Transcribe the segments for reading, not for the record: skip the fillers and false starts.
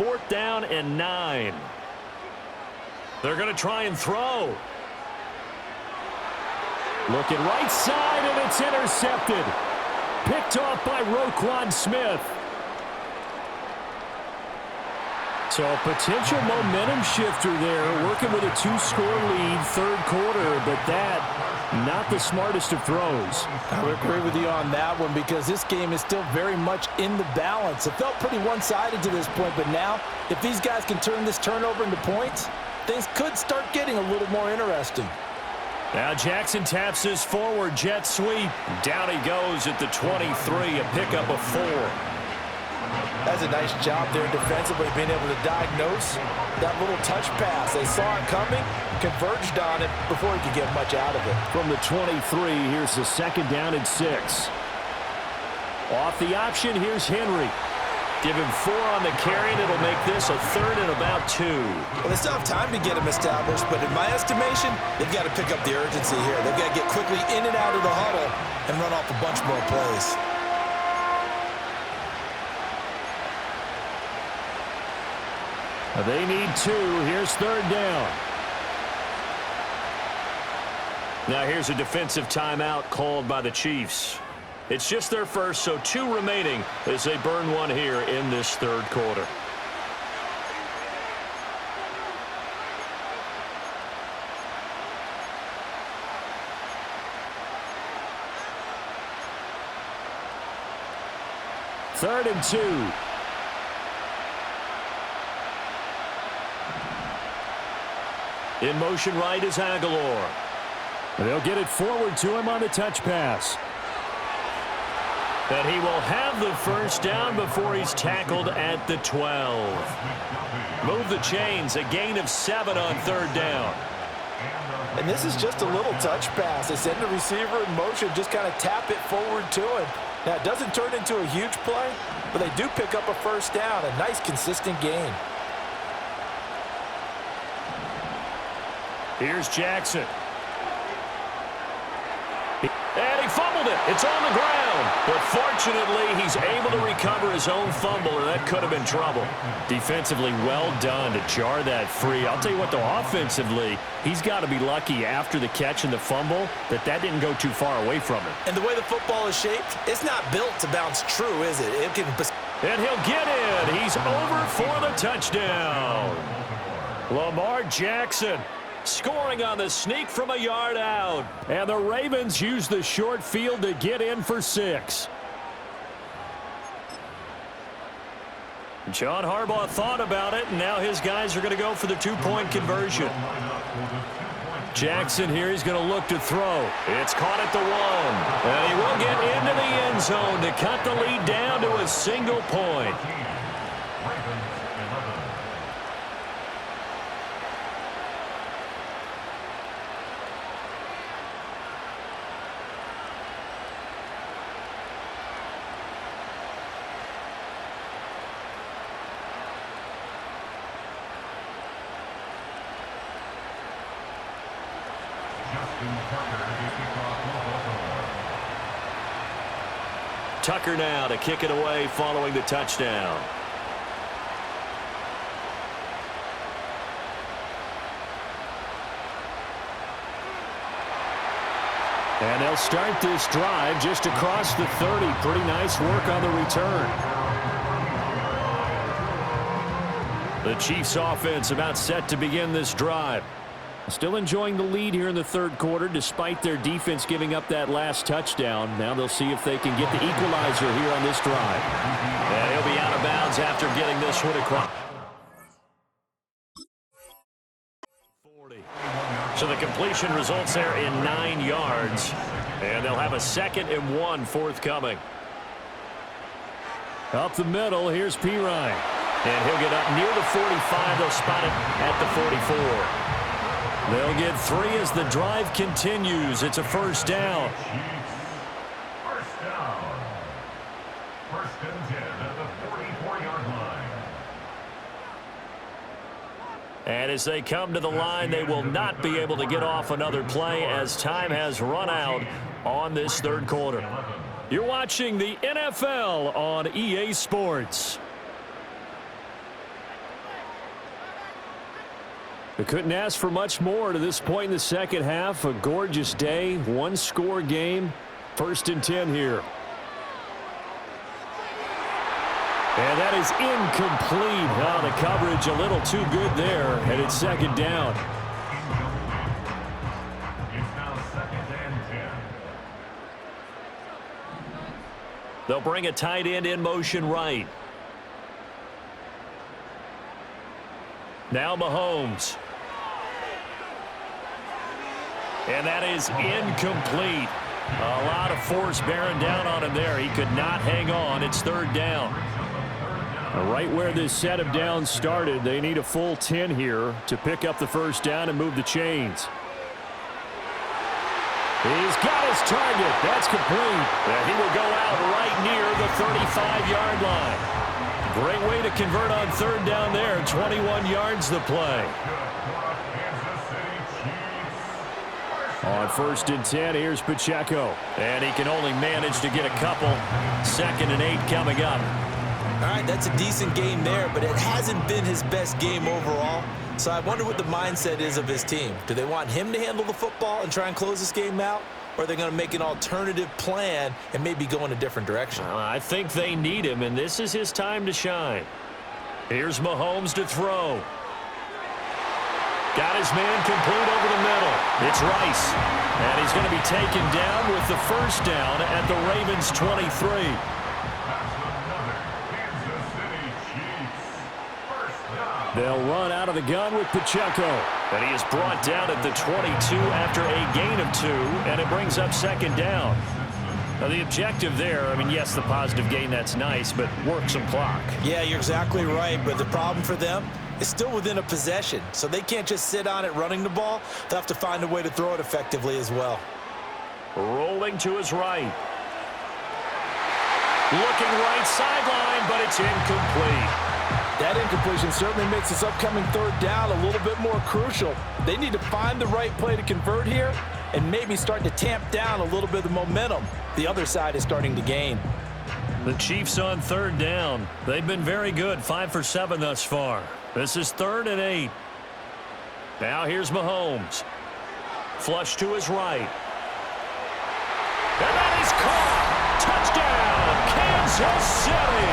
4th down and 9. They're going to try and throw. Looking right side, and it's intercepted. Picked off by Roquan Smith. So a potential momentum shifter there, working with a 2-score lead, 3rd quarter, but that, not the smartest of throws. I would agree with you on that one because this game is still very much in the balance. It felt pretty one-sided to this point, but now, if these guys can turn this turnover into points, things could start getting a little more interesting. Now Jackson taps his forward jet sweep. Down he goes at the 23, a pickup of 4. That's a nice job there defensively, being able to diagnose that little touch pass. They saw it coming, converged on it before he could get much out of it. From the 23, here's the 2nd down and 6. Off the option, here's Henry. Give him 4 on the carry, and it'll make this a 3rd and about 2. Well, they still have time to get him established, but in my estimation, they've got to pick up the urgency here. They've got to get quickly in and out of the huddle and run off a bunch more plays. They need 2. Here's 3rd down. Now here's a defensive timeout called by the Chiefs. It's just their first, so 2 remaining as they burn one here in this 3rd quarter. Third and 2. In motion right is Aguilar. They'll get it forward to him on the touch pass. And he will have the 1st down before he's tackled at the 12. Move the chains, a gain of 7 on 3rd down. And this is just a little touch pass. They send the receiver in motion, just kind of tap it forward to him. Now, it doesn't turn into a huge play, but they do pick up a 1st down, a nice, consistent gain. Here's Jackson. And he fumbled it. It's on the ground. But fortunately, he's able to recover his own fumble, or that could have been trouble. Defensively, well done to jar that free. I'll tell you what, though, offensively, he's got to be lucky after the catch and the fumble that didn't go too far away from him. And the way the football is shaped, it's not built to bounce true, is it? And he'll get in. He's over for the touchdown. Lamar Jackson scoring on the sneak from a yard out. And the Ravens use the short field to get in for 6. John Harbaugh thought about it, and now his guys are going to go for the 2-point conversion. Jackson here, he's going to look to throw. It's caught at the 1. And he will get into the end zone to cut the lead down to a single point. Tucker now to kick it away following the touchdown. And they'll start this drive just across the 30. Pretty nice work on the return. The Chiefs offense about set to begin this drive. Still enjoying the lead here in the 3rd quarter despite their defense giving up that last touchdown. Now they'll see if they can get the equalizer here on this drive. And he'll be out of bounds after getting this one across. 40. So the completion results there in 9 yards. And they'll have a 2nd and 1 forthcoming. Up the middle, here's Pirine. And he'll get up near the 45. They'll spot it at the 44. They'll get 3 as the drive continues. It's a 1st down. First down. 1st and 10 at the 44-yard line. And as they come to the line, they will not be able to get off another play as time has run out on this 3rd quarter. You're watching the NFL on EA Sports. We couldn't ask for much more to this point in the second half. A gorgeous day, one-score game. 1st and 10 here. And that is incomplete. Oh, the coverage a little too good there, and it's 2nd down. It's now 2nd and 10. They'll bring a tight end in motion right. Now Mahomes. And that is incomplete. A lot of force bearing down on him there. He could not hang on. It's 3rd down. Right where this set of downs started, they need a full 10 here to pick up the 1st down and move the chains. He's got his target. That's complete. And he will go out right near the 35-yard line. Great way to convert on 3rd down there. 21 yards the play. On 1st and 10, here's Pacheco. And he can only manage to get a couple. 2nd and 8 coming up. All right, that's a decent game there, but it hasn't been his best game overall. So I wonder what the mindset is of his team. Do they want him to handle the football and try and close this game out? Or are they going to make an alternative plan and maybe go in a different direction? I think they need him, and this is his time to shine. Here's Mahomes to throw. Got his man complete over the middle. It's Rice. And he's going to be taken down with the 1st down at the Ravens' 23. They'll run out of the gun with Pacheco. And he is brought down at the 22 after a gain of 2, and it brings up 2nd down. Now, the objective there, I mean, yes, the positive gain, that's nice, but work some clock. Yeah, you're exactly right, but the problem for them is still within a possession, so they can't just sit on it running the ball. They'll have to find a way to throw it effectively as well. Rolling to his right. Looking right sideline, but it's incomplete. That incompletion certainly makes this upcoming 3rd down a little bit more crucial. They need to find the right play to convert here and maybe start to tamp down a little bit of the momentum the other side is starting to gain. The Chiefs on 3rd down. They've been very good, 5 for 7 thus far. This is 3rd and 8. Now here's Mahomes. Flush to his right. And that is caught. Touchdown, Kansas City.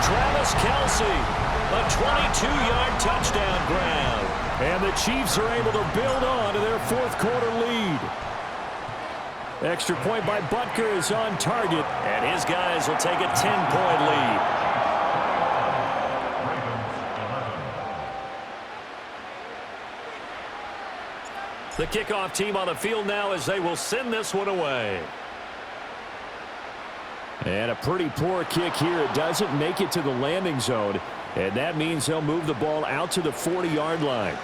Travis Kelce, a 22-yard touchdown grab. And the Chiefs are able to build on to their 4th quarter lead. Extra point by Butker is on target, and his guys will take a 10-point lead. The kickoff team on the field now as they will send this one away. And a pretty poor kick here. It doesn't make it to the landing zone, and that means they'll move the ball out to the 40-yard line.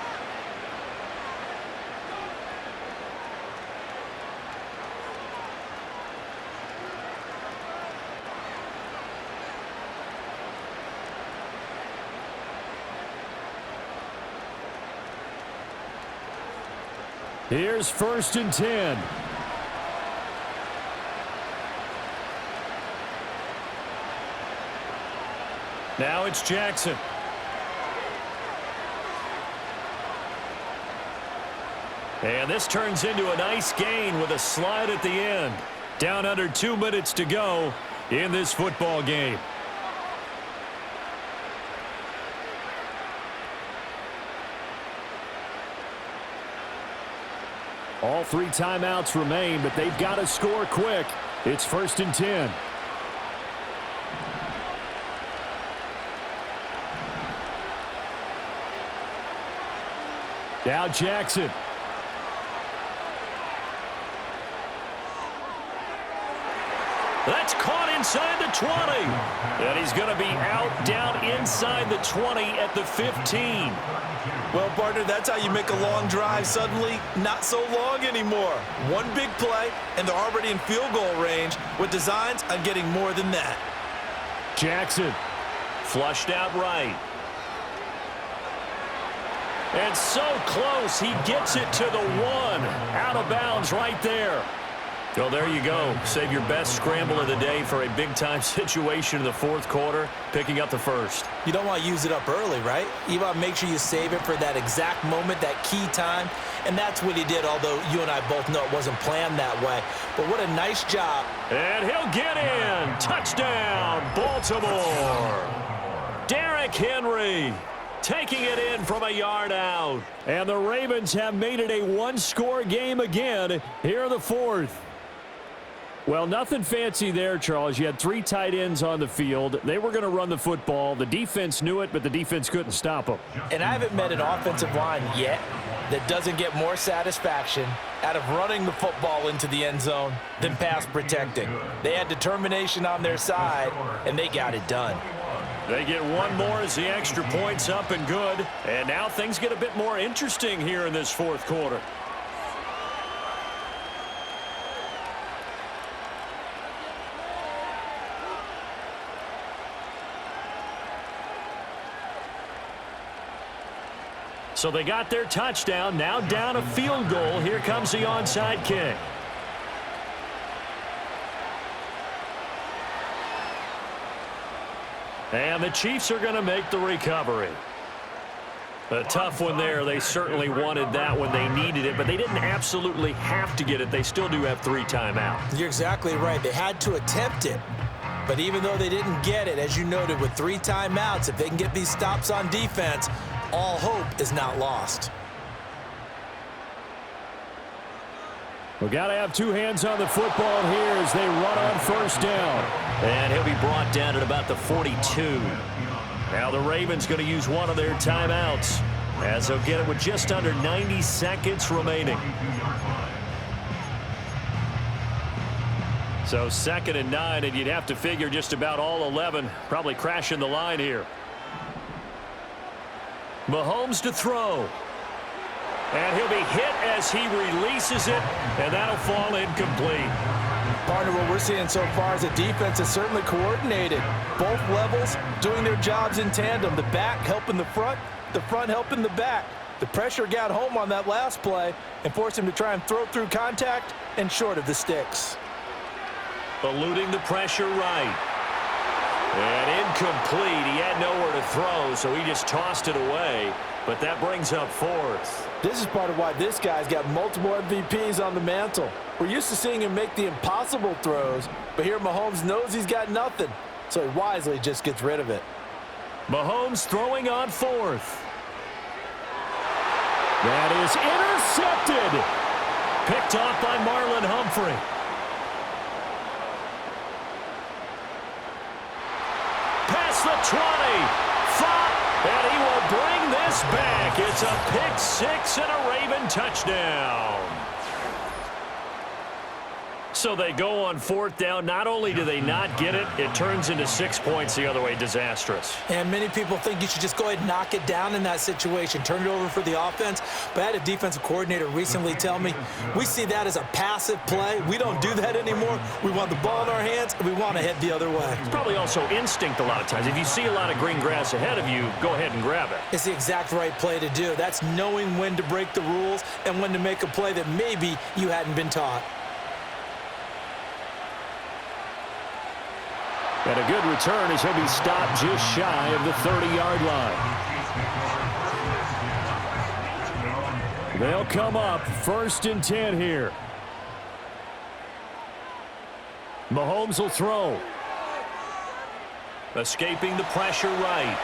Here's 1st and 10. Now it's Jackson. And this turns into a nice gain with a slide at the end. Down under 2 minutes to go in this football game. All 3 timeouts remain, but they've got to score quick. It's 1st and 10. Now Jackson. That's caught inside the 20. And he's going to be out down inside the 20 at the 15. Well, partner, that's how you make a long drive suddenly not so long anymore. One big play, and they're already in field goal range with designs on getting more than that. Jackson flushed out right. And so close, he gets it to the 1. Out of bounds right there. Well, there you go. Save your best scramble of the day for a big-time situation in the fourth quarter, picking up the first. You don't want to use it up early, right? You want to make sure you save it for that exact moment, that key time, and that's what he did, although you and I both know it wasn't planned that way. But what a nice job. And he'll get in. Touchdown, Baltimore. Derrick Henry taking it in from a yard out. And the Ravens have made it a one-score game again here in the fourth. Well, nothing fancy there, Charles. You had 3 tight ends on the field. They were going to run the football. The defense knew it, but the defense couldn't stop them. And I haven't met an offensive line yet that doesn't get more satisfaction out of running the football into the end zone than pass protecting. They had determination on their side, and they got it done. They get one more as the extra point's up and good. And now things get a bit more interesting here in this fourth quarter. So they got their touchdown, now down a field goal. Here comes the onside kick. And the Chiefs are going to make the recovery. A tough one there. They certainly wanted that when they needed it, but they didn't absolutely have to get it. They still do have 3 timeouts. You're exactly right. They had to attempt it. But even though they didn't get it, as you noted, with 3 timeouts, if they can get these stops on defense, all hope is not lost. We've got to have 2 hands on the football here as they run on first down. And he'll be brought down at about the 42. Now the Ravens going to use one of their timeouts as they'll get it with just under 90 seconds remaining. So 2nd and 9, and you'd have to figure just about all 11 probably crashing the line here. Mahomes to throw. And he'll be hit as he releases it, and that'll fall incomplete. Partner, what we're seeing so far is the defense is certainly coordinated. Both levels doing their jobs in tandem. The back helping the front helping the back. The pressure got home on that last play and forced him to try and throw through contact and short of the sticks. Eluding the pressure right. And incomplete. He had nowhere to throw, so he just tossed it away. But that brings up 4th. This is part of why this guy's got multiple MVPs on the mantle. We're used to seeing him make the impossible throws, but here Mahomes knows he's got nothing, so he wisely just gets rid of it. Mahomes throwing on 4th. That is intercepted. Picked off by Marlon Humphrey. Past the 20. And he will bring this back. It's a pick 6 and a Raven touchdown. So they go on 4th down. Not only do they not get it, it turns into 6 points the other way. Disastrous. And many people think you should just go ahead and knock it down in that situation. Turn it over for the offense. But I had a defensive coordinator recently tell me, we see that as a passive play. We don't do that anymore. We want the ball in our hands, and we want to head the other way. It's probably also instinct a lot of times. If you see a lot of green grass ahead of you, go ahead and grab it. It's the exact right play to do. That's knowing when to break the rules and when to make a play that maybe you hadn't been taught. And a good return as he'll be stopped just shy of the 30-yard line. They'll come up 1st and 10 here. Mahomes will throw. Escaping the pressure right.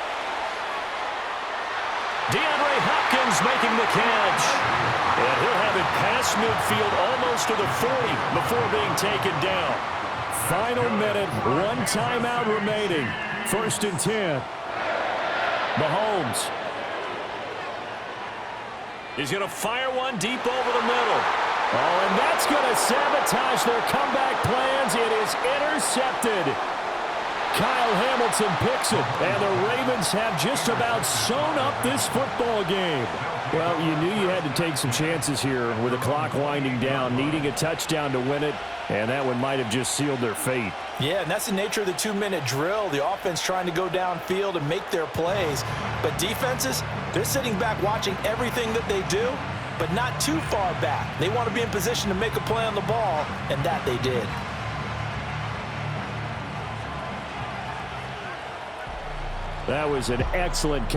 DeAndre Hopkins making the catch. And he'll have it past midfield almost to the 40 before being taken down. Final minute, 1 timeout remaining. 1st and 10. Mahomes. He's going to fire one deep over the middle. Oh, and that's going to sabotage their comeback plans. It is intercepted. Kyle Hamilton picks it, and the Ravens have just about sewn up this football game. Well, you knew you had to take some chances here with the clock winding down, needing a touchdown to win it, and that one might have just sealed their fate. Yeah, and that's the nature of the 2-minute drill. The offense trying to go downfield and make their plays. But defenses, they're sitting back watching everything that they do, but not too far back. They want to be in position to make a play on the ball, and that they did. That was an excellent